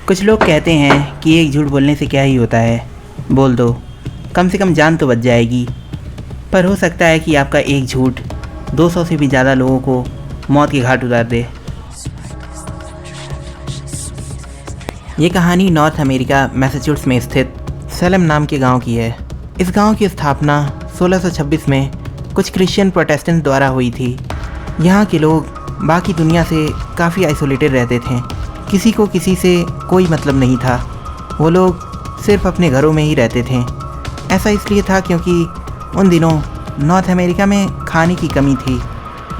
कुछ लोग कहते हैं कि एक झूठ बोलने से क्या ही होता है, बोल दो, कम से कम जान तो बच जाएगी। पर हो सकता है कि आपका एक झूठ 200 से भी ज़्यादा लोगों को मौत के घाट उतार दे। ये कहानी नॉर्थ अमेरिका मैसाचुसेट्स में स्थित सैलम नाम के गांव की है। इस गांव की स्थापना 1626 में कुछ क्रिश्चियन प्रोटेस्टेंट द्वारा हुई थी। यहाँ के लोग बाकी दुनिया से काफ़ी आइसोलेटेड रहते थे। किसी को किसी से कोई मतलब नहीं था। वो लोग सिर्फ अपने घरों में ही रहते थे। ऐसा इसलिए था क्योंकि उन दिनों नॉर्थ अमेरिका में खाने की कमी थी,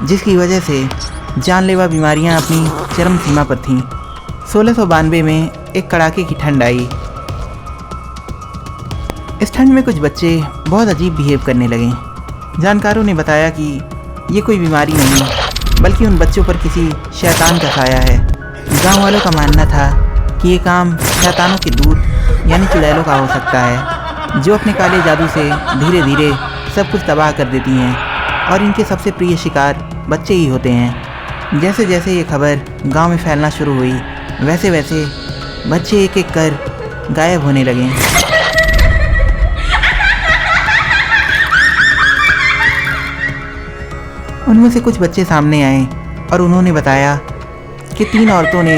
जिसकी वजह से जानलेवा बीमारियां अपनी चरम सीमा पर थीं। 1692 में एक कड़ाके की ठंड आई। इस ठंड में कुछ बच्चे बहुत अजीब बिहेव करने लगे। जानकारों ने बताया कि ये कोई बीमारी नहीं, बल्कि उन बच्चों पर किसी शैतान का साया है। गांव वालों का मानना था कि ये काम शैतानों के दूत यानी चुड़ैलों का हो सकता है, जो अपने काले जादू से धीरे धीरे सब कुछ तबाह कर देती हैं, और इनके सबसे प्रिय शिकार बच्चे ही होते हैं। जैसे जैसे ये खबर गांव में फैलना शुरू हुई, वैसे वैसे बच्चे एक एक कर गायब होने लगे। उनमें से कुछ बच्चे सामने आए और उन्होंने बताया कि 3 औरतों ने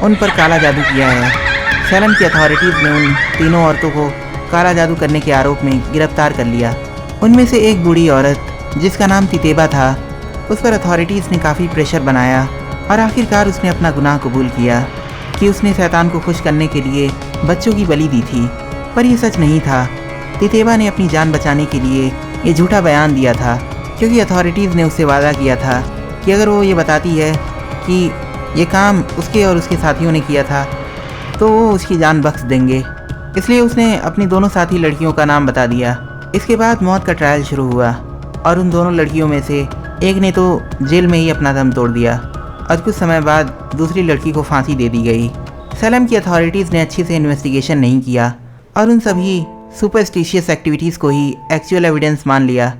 उन पर काला जादू किया है। सैलम की अथॉरिटीज़ ने उन तीनों औरतों को काला जादू करने के आरोप में गिरफ्तार कर लिया। उनमें से एक बूढ़ी औरत, जिसका नाम तितेबा था, उस पर अथॉरिटीज़ ने काफ़ी प्रेशर बनाया और आखिरकार उसने अपना गुनाह कबूल किया कि उसने शैतान को खुश करने के लिए बच्चों की बलि दी थी। पर यह सच नहीं था। तितेबा ने अपनी जान बचाने के लिए ये झूठा बयान दिया था, क्योंकि अथॉरिटीज़ ने उससे वादा किया था कि अगर वो ये बताती है कि ये काम उसके और उसके साथियों ने किया था तो वो उसकी जान बख्श देंगे। इसलिए उसने अपनी दोनों साथी लड़कियों का नाम बता दिया। इसके बाद मौत का ट्रायल शुरू हुआ और उन दोनों लड़कियों में से एक ने तो जेल में ही अपना दम तोड़ दिया और कुछ समय बाद दूसरी लड़की को फांसी दे दी गई। सैलम की अथॉरिटीज़ ने अच्छे से इन्वेस्टिगेशन नहीं किया और उन सभी सुपरस्टिशियस एक्टिविटीज़ को ही एक्चुअल एविडेंस मान लिया,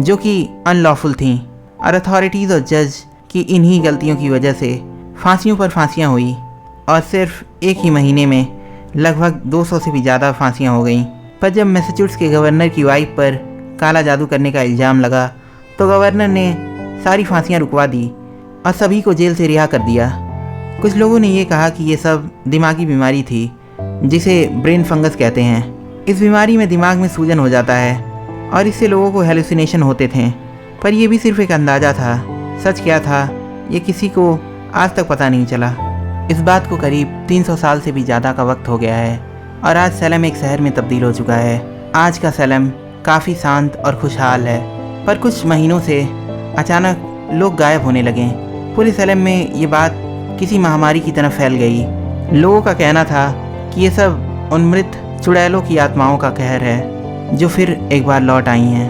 जो कि अनलॉफुल थीं, और अथॉरिटीज़ और जज की इन्हीं गलतियों की वजह से फांसियों पर फांसियां हुई और सिर्फ एक ही महीने में लगभग 200 से भी ज़्यादा फांसियां हो गईं। पर जब मैसाचुसेट्स के गवर्नर की वाइफ पर काला जादू करने का इल्ज़ाम लगा तो गवर्नर ने सारी फांसियां रुकवा दी और सभी को जेल से रिहा कर दिया। कुछ लोगों ने ये कहा कि ये सब दिमागी बीमारी थी, जिसे ब्रेन फंगस कहते हैं। इस बीमारी में दिमाग में सूजन हो जाता है और इससे लोगों को हेलुसिनेशन होते थे। पर यह भी सिर्फ एक अंदाज़ा था। सच क्या था ये किसी को आज तक पता नहीं चला। इस बात को करीब 300 साल से भी ज़्यादा का वक्त हो गया है और आज सैलम एक शहर में तब्दील हो चुका है। आज का सैलम काफ़ी शांत और खुशहाल है। पर कुछ महीनों से अचानक लोग गायब होने लगे। पूरे सैलम में ये बात किसी महामारी की तरह फैल गई। लोगों का कहना था कि ये सब उन मृत चुड़ैलों की आत्माओं का कहर है, जो फिर एक बार लौट आई हैं।